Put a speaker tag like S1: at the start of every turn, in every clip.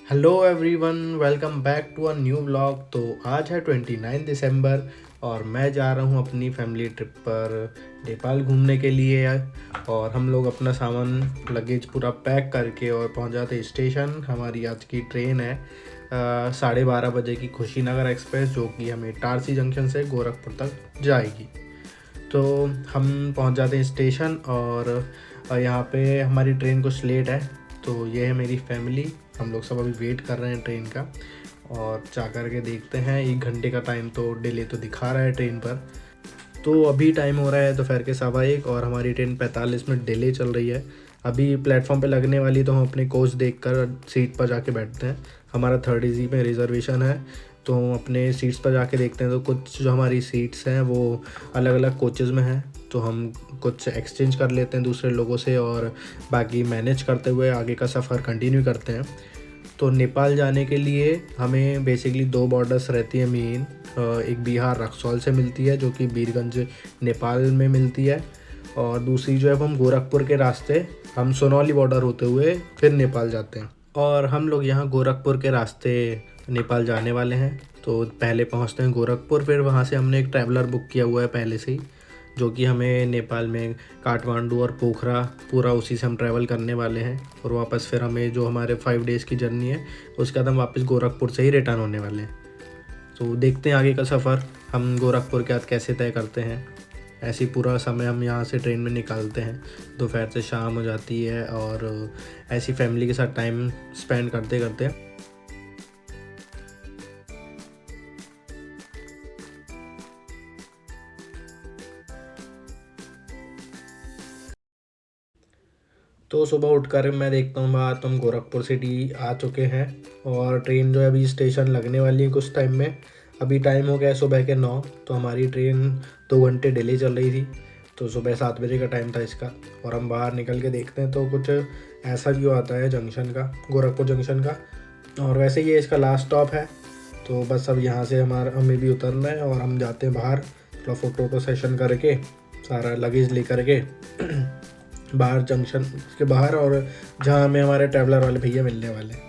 S1: Hello everyone, welcome back to a new vlog. तो आज है 29 दिसंबर और मैं जा रहा हूँ अपनी फैमिली ट्रिप पर नेपाल घूमने के लिए। और हम लोग अपना सामान लगेज पूरा पैक करके और पहुँच जाते हैं स्टेशन। हमारी आज की ट्रेन है 12:30 बजे की खुशीनगर एक्सप्रेस, जो कि हमें इटारसी जंक्शन से गोरखपुर तक जाएगी। तो हम पहुंच जाते हैं स्टेशन और यहाँ पे हमारी ट्रेन कुछ लेट है। तो ये है मेरी फैमिली, हम लोग सब अभी वेट कर रहे हैं ट्रेन का और जा कर के देखते हैं। 1 घंटे का टाइम तो डिले तो दिखा रहा है ट्रेन पर। तो अभी टाइम हो रहा है दोपहर के 1:15 और हमारी ट्रेन 45 मिनट डिले चल रही है। अभी प्लेटफॉर्म पे लगने वाली तो हम अपने कोच देख कर सीट पर जाके बैठते हैं। हमारा 3rd AC में रिजर्वेशन है, तो हम अपने सीट्स पर जाके देखते हैं। तो कुछ जो हमारी सीट्स हैं वो अलग अलग कोचेज़ में हैं, तो हम कुछ एक्सचेंज कर लेते हैं दूसरे लोगों से और बाकी मैनेज करते हुए आगे का सफ़र कंटिन्यू करते हैं। तो नेपाल जाने के लिए हमें बेसिकली 2 बॉर्डर्स रहती है मेन। एक बिहार रक्सौल से मिलती है, जो कि बीरगंज नेपाल में मिलती है, और दूसरी जो है हम गोरखपुर के रास्ते हम सोनौली बॉर्डर होते हुए फिर नेपाल जाते हैं। और हम लोग यहाँ गोरखपुर के रास्ते नेपाल जाने वाले हैं। तो पहले पहुँचते हैं गोरखपुर, फिर वहाँ से हमने एक ट्रैवलर बुक किया हुआ है पहले से ही, जो कि हमें नेपाल में काठमांडू और पोखरा पूरा उसी से हम ट्रैवल करने वाले हैं। और वापस फिर हमें जो हमारे 5 डेज़ की जर्नी है उसके बाद हम वापस गोरखपुर से ही रिटर्न होने वाले हैं। तो देखते हैं आगे का सफ़र हम गोरखपुर के बाद कैसे तय करते हैं। ऐसे ही पूरा समय हम यहाँ से ट्रेन में निकालते हैं, दोपहर से शाम हो जाती है और ऐसी फैमिली के साथ टाइम स्पेंड करते करते। तो सुबह उठकर मैं देखता हूँ बाहर, तो हम गोरखपुर सिटी आ चुके हैं और ट्रेन जो है अभी स्टेशन लगने वाली है कुछ टाइम में। अभी टाइम हो गया है सुबह के 9, तो हमारी ट्रेन 2 घंटे डिले चल रही थी। तो सुबह 7 बजे का टाइम था इसका, और हम बाहर निकल के देखते हैं तो कुछ ऐसा व्यू आता है जंक्शन का, गोरखपुर जंक्शन का। और वैसे ये इसका लास्ट स्टॉप है, तो बस अब यहाँ से हमें भी उतरना है और हम जाते हैं बाहर थोड़ा फ़ोटो सेशन करके, सारा लगेज ले करके बाहर जंक्शन के बाहर, और जहाँ हमें हमारे ट्रैवलर वाले भैया मिलने वाले हैं।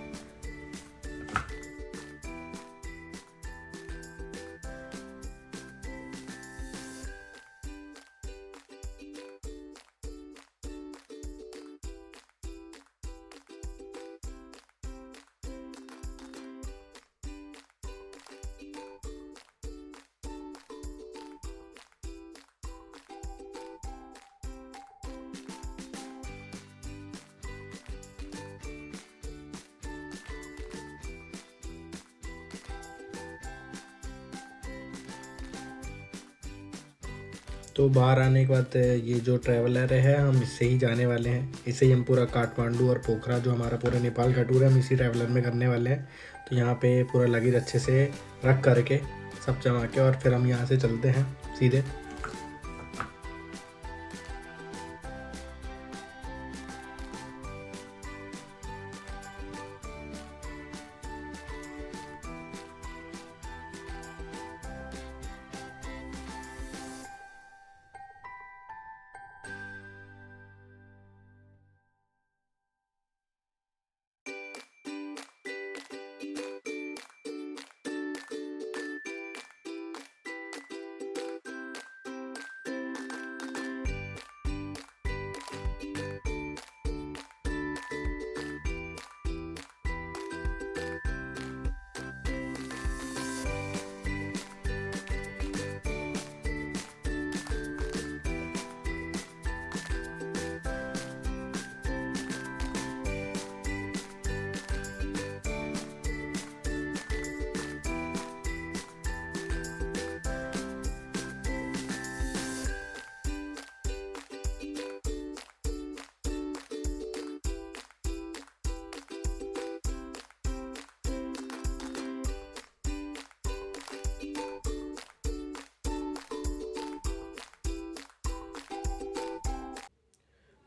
S1: तो बाहर आने के बाद ये जो ट्रैवलर है हम इससे ही जाने वाले हैं। इससे ही हम पूरा काठमांडू और पोखरा, जो हमारा पूरा नेपाल का टूर है, हम इसी ट्रैवलर में करने वाले हैं। तो यहाँ पे पूरा लगेज अच्छे से रख करके सब जमा के और फिर हम यहाँ से चलते हैं सीधे।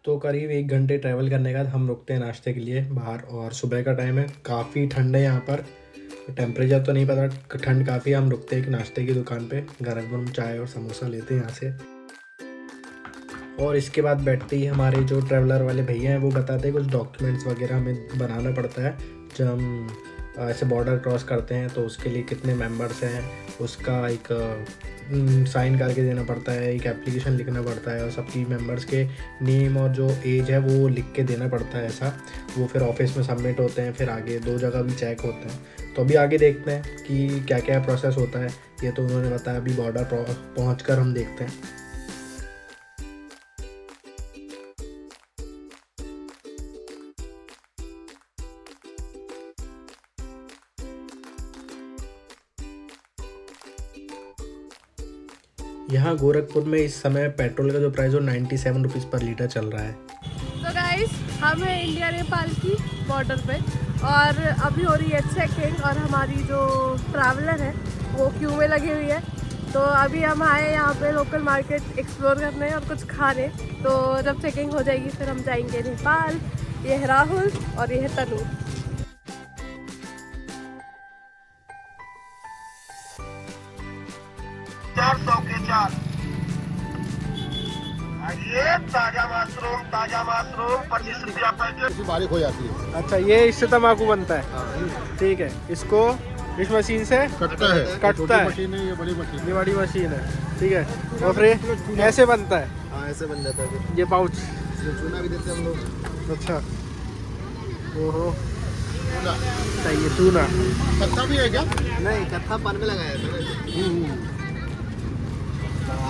S1: तो करीब 1 घंटे ट्रैवल करने के बाद हम रुकते हैं नाश्ते के लिए बाहर, और सुबह का टाइम है, काफ़ी ठंड है यहाँ पर। टेम्परेचर तो नहीं पता, ठंड काफ़ी है। हम रुकते हैं एक नाश्ते की दुकान पे, गरम गरम चाय और समोसा लेते हैं यहाँ से। और इसके बाद बैठते ही हमारे जो ट्रैवलर वाले भैया हैं वो बताते हैं कुछ डॉक्यूमेंट्स वगैरह हमें बनाना पड़ता है जब हम ऐसे बॉर्डर क्रॉस करते हैं, तो उसके लिए कितने मेंबर्स हैं उसका एक साइन करके देना पड़ता है, एक एप्लीकेशन लिखना पड़ता है और सबकी मेंबर्स के नेम और जो एज है वो लिख के देना पड़ता है। ऐसा वो फिर ऑफिस में सबमिट होते हैं, फिर आगे 2 जगह भी चेक होते हैं। तो अभी आगे देखते हैं कि क्या क्या प्रोसेस होता है, ये तो उन्होंने बताया। अभी बॉर्डर पहुँच कर हम देखते हैं। यहाँ गोरखपुर में इस समय पेट्रोल का जो प्राइस हो 97 रुपीज़ पर लीटर चल रहा है।
S2: तो गाइस हम हैं इंडिया नेपाल की बॉर्डर पे और अभी हो रही है चेकिंग और हमारी जो ट्रैवलर है वो क्यू में लगी हुई है। तो अभी हम आए यहाँ पे लोकल मार्केट एक्सप्लोर करने और कुछ खाने। तो जब चेकिंग हो जाएगी फिर हम जाएंगे नेपाल। ये है राहुल और ये है तनु।
S3: ये ताजा मशरूम 25 रुपया पैकेट बारीक हो जाती है।
S1: अच्छा, ये इससे तम्बाकू बनता है। ठीक है, इसको इस मशीन से
S3: कटता है। मशीन है, ये बड़ी मशीन।
S1: ये बड़ी मशीन है। ठीक है, और फिर ऐसे बनता है।
S3: हाँ, ऐसे बन जाता है।
S1: ये पाउच
S3: चूना भी देते हैं हम लोग।
S1: अच्छा, ओहो,
S3: चूना
S1: चाहिए चूना।
S3: कत्था भी है क्या?
S4: नहीं, कत्था पान में लगाया था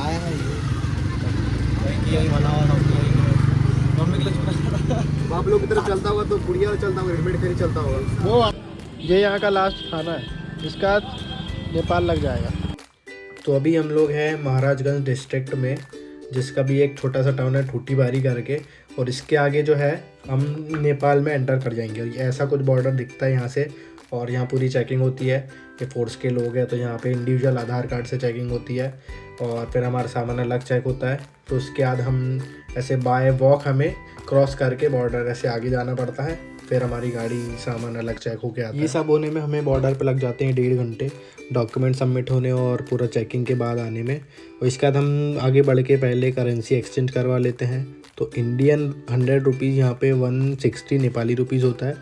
S4: आया है ये बना हुआ मम्मी के लिए। बाप लोग की तरफ चलता होगा तो बुढ़िया चलता होगा, हेलमेट खरीद चलता होगा
S3: वो।
S1: ये यहाँ का लास्ट खाना है, इसका नेपाल लग जाएगा। तो अभी हम लोग हैं महाराजगंज डिस्ट्रिक्ट में, जिसका भी एक छोटा सा टाउन है ठूटीबारी करके, और इसके आगे जो है हम नेपाल में एंटर कर जाएंगे। और ऐसा कुछ बॉर्डर दिखता है यहाँ से, और यहाँ पूरी चेकिंग होती है। ये फोर्स के लोग हैं तो यहाँ पे इंडिविजुअल आधार कार्ड से चेकिंग होती है, और फिर हमारा सामान अलग चेक होता है। तो उसके बाद हम ऐसे बाय वॉक हमें क्रॉस करके बॉर्डर ऐसे आगे जाना पड़ता है, फिर हमारी गाड़ी सामान अलग चेक होके आता है। ये सब होने में हमें बॉर्डर पे लग जाते हैं 1.5 घंटे, डॉक्यूमेंट सबमिट होने और पूरा चेकिंग के बाद आने में। और इसके बाद हम आगे बढ़ के पहले करेंसी एक्सचेंज करवा लेते हैं। तो इंडियन 100 रुपीज़ यहाँ पे 160 नेपाली रुपीज़ होता है।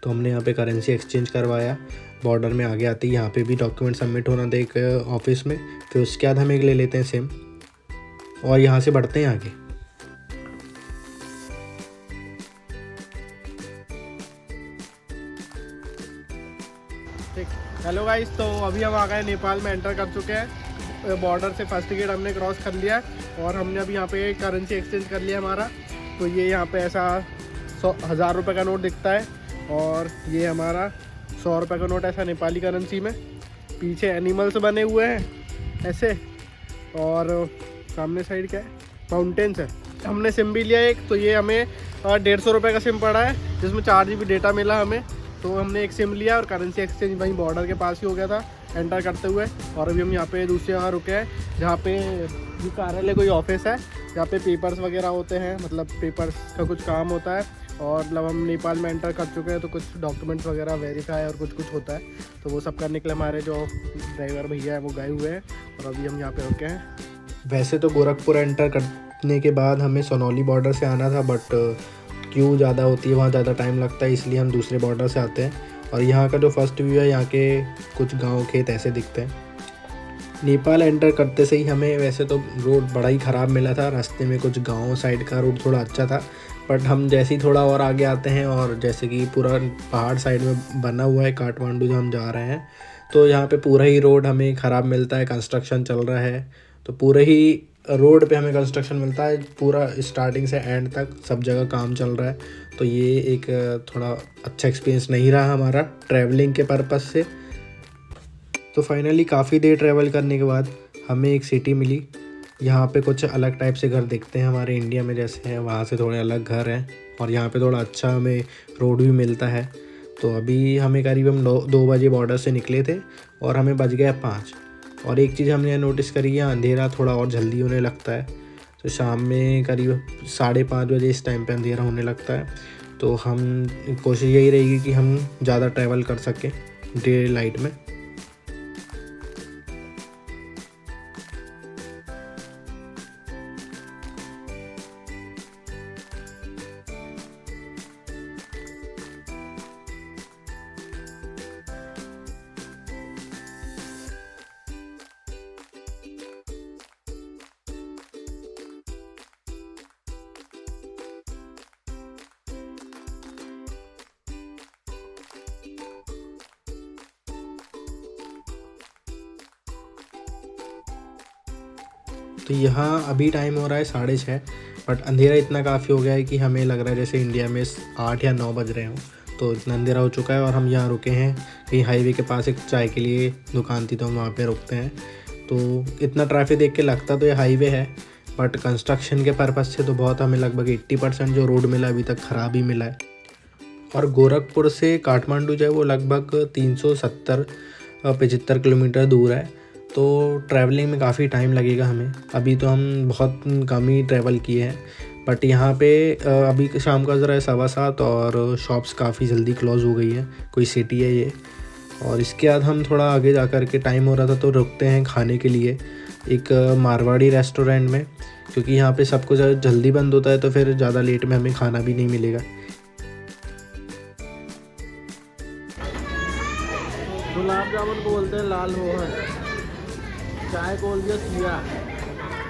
S1: तो हमने यहाँ पे करेंसी एक्सचेंज करवाया। बॉर्डर में आगे आते ही यहाँ पे भी डॉक्यूमेंट सबमिट होना था एक ऑफिस में, फिर उसके बाद हम एक ले लेते हैं सिम और यहाँ से बढ़ते हैं आगे। ठीक, हेलो गाइस, तो अभी हम आ गए नेपाल में, एंटर कर चुके हैं। बॉर्डर से फर्स्ट गेट हमने क्रॉस कर लिया है और हमने अभी यहाँ पे करेंसी एक्सचेंज कर लिया हमारा। तो ये यहाँ पे ऐसा 1000 रुपये का नोट दिखता है और ये हमारा 100 रुपये का नोट ऐसा नेपाली करेंसी में। पीछे एनिमल्स बने हुए हैं ऐसे, और सामने साइड क्या है, माउंटेन्स है। हमने सिम भी लिया एक, तो ये हमें 150 रुपये का सिम पड़ा है, जिसमें 4 GB डेटा मिला हमें। तो हमने एक सिम लिया और करेंसी एक्सचेंज वहीं बॉर्डर के पास ही हो गया था एंटर करते हुए। और अभी हम यहाँ पे दूसरी जगह रुके हैं, जहाँ पे ये कार्यालय कोई ऑफिस है, जहाँ पे पेपर्स वगैरह होते हैं, मतलब पेपर्स का कुछ काम होता है। और मतलब हम नेपाल में एंटर कर चुके हैं, तो कुछ डॉक्यूमेंट्स वगैरह वेरीफाई और कुछ होता है, तो वो सब करने के लिए हमारे जो ड्राइवर भैया हैं वो गए हुए हैं और अभी हम यहाँ पे रुके हैं। वैसे तो गोरखपुर एंटर करने के बाद हमें सोनौली बॉर्डर से आना था, बट क्यू ज़्यादा होती है, वहाँ ज़्यादा टाइम लगता है, इसलिए हम दूसरे बॉर्डर से आते हैं। और यहाँ का जो फर्स्ट व्यू है, यहाँ के कुछ गाँव खेत ऐसे दिखते हैं। नेपाल एंटर करते से ही हमें वैसे तो रोड बड़ा ही ख़राब मिला था, रास्ते में कुछ गांव साइड का रोड थोड़ा अच्छा था, बट हम जैसे ही थोड़ा और आगे आते हैं और जैसे कि पूरा पहाड़ साइड में बना हुआ है काठमांडू जो हम जा रहे हैं, तो यहाँ पे पूरा ही रोड हमें ख़राब मिलता है। कंस्ट्रक्शन चल रहा है, तो पूरे ही रोड पे हमें कंस्ट्रक्शन मिलता है, पूरा स्टार्टिंग से एंड तक सब जगह काम चल रहा है। तो ये एक थोड़ा अच्छा एक्सपीरियंस नहीं रहा हमारा ट्रैवलिंग के पर्पज़ से। तो फाइनली काफ़ी देर ट्रैवल करने के बाद हमें एक सिटी मिली। यहाँ पे कुछ अलग टाइप से घर दिखते हैं, हमारे इंडिया में जैसे हैं वहाँ से थोड़े अलग घर हैं, और यहाँ पे थोड़ा अच्छा हमें रोड भी मिलता है। तो अभी हमें करीब हम 2 बजे बॉर्डर से निकले थे और हमें बज गया 5। और एक चीज़ हमने नोटिस करी है, अंधेरा थोड़ा और जल्दी होने लगता है। तो शाम में करीब 5:30 बजे इस टाइम पे अंधेरा होने लगता है। तो हम कोशिश यही रहेगी कि हम ज़्यादा ट्रैवल कर सकें डे लाइट में। तो यहाँ अभी टाइम हो रहा है 6:30, बट अंधेरा इतना काफ़ी हो गया है कि हमें लग रहा है जैसे इंडिया में 8 या 9 बज रहे हों। तो इतना अंधेरा हो चुका है और हम यहाँ रुके हैं कहीं हाईवे के पास, एक चाय के लिए दुकान थी तो हम वहाँ पे रुकते हैं। तो इतना ट्रैफिक देख के लगता तो ये हाईवे है, बट कंस्ट्रक्शन के पर्पज़ से तो बहुत हमें लगभग 80% जो रोड मिला अभी तक ख़राब ही मिला है। और गोरखपुर से काठमांडू जो है वो लगभग 370-75 किलोमीटर दूर है, तो ट्रैवलिंग में काफ़ी टाइम लगेगा हमें। अभी तो हम बहुत कम ही ट्रैवल किए हैं, बट यहाँ पे अभी शाम का ज़रा 7:15 और शॉप्स काफ़ी जल्दी क्लोज़ हो गई है। कोई सिटी है ये। और इसके बाद हम थोड़ा आगे जा कर के टाइम हो रहा था तो रुकते हैं खाने के लिए एक मारवाड़ी रेस्टोरेंट में, क्योंकि यहाँ पे सब कुछ जल्दी बंद होता है तो फिर ज़्यादा लेट में हमें खाना भी नहीं मिलेगा।
S4: गुलाब जामुन को बोलते हैं लाल मोहन, चाय को बोल दिया सिया,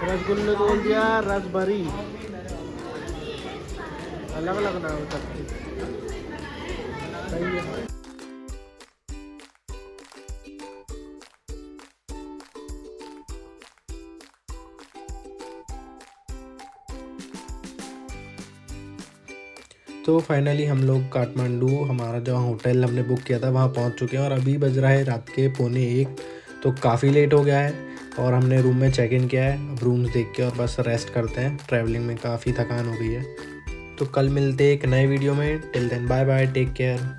S4: रसगुल्ले को बोल दिया रसभरी, अलग अलग नाम सबके। सही है।
S1: तो फाइनली हम लोग काठमांडू, हमारा जो होटल हमने बुक किया था वहाँ पहुँच चुके हैं और अभी बज रहा है रात के 1:45, तो काफ़ी लेट हो गया है और हमने रूम में चेक इन किया है। अब रूम्स देख के और बस रेस्ट करते हैं, ट्रैवलिंग में काफ़ी थकान हो गई है। तो कल मिलते हैं एक नए वीडियो में। Till then bye bye, take care.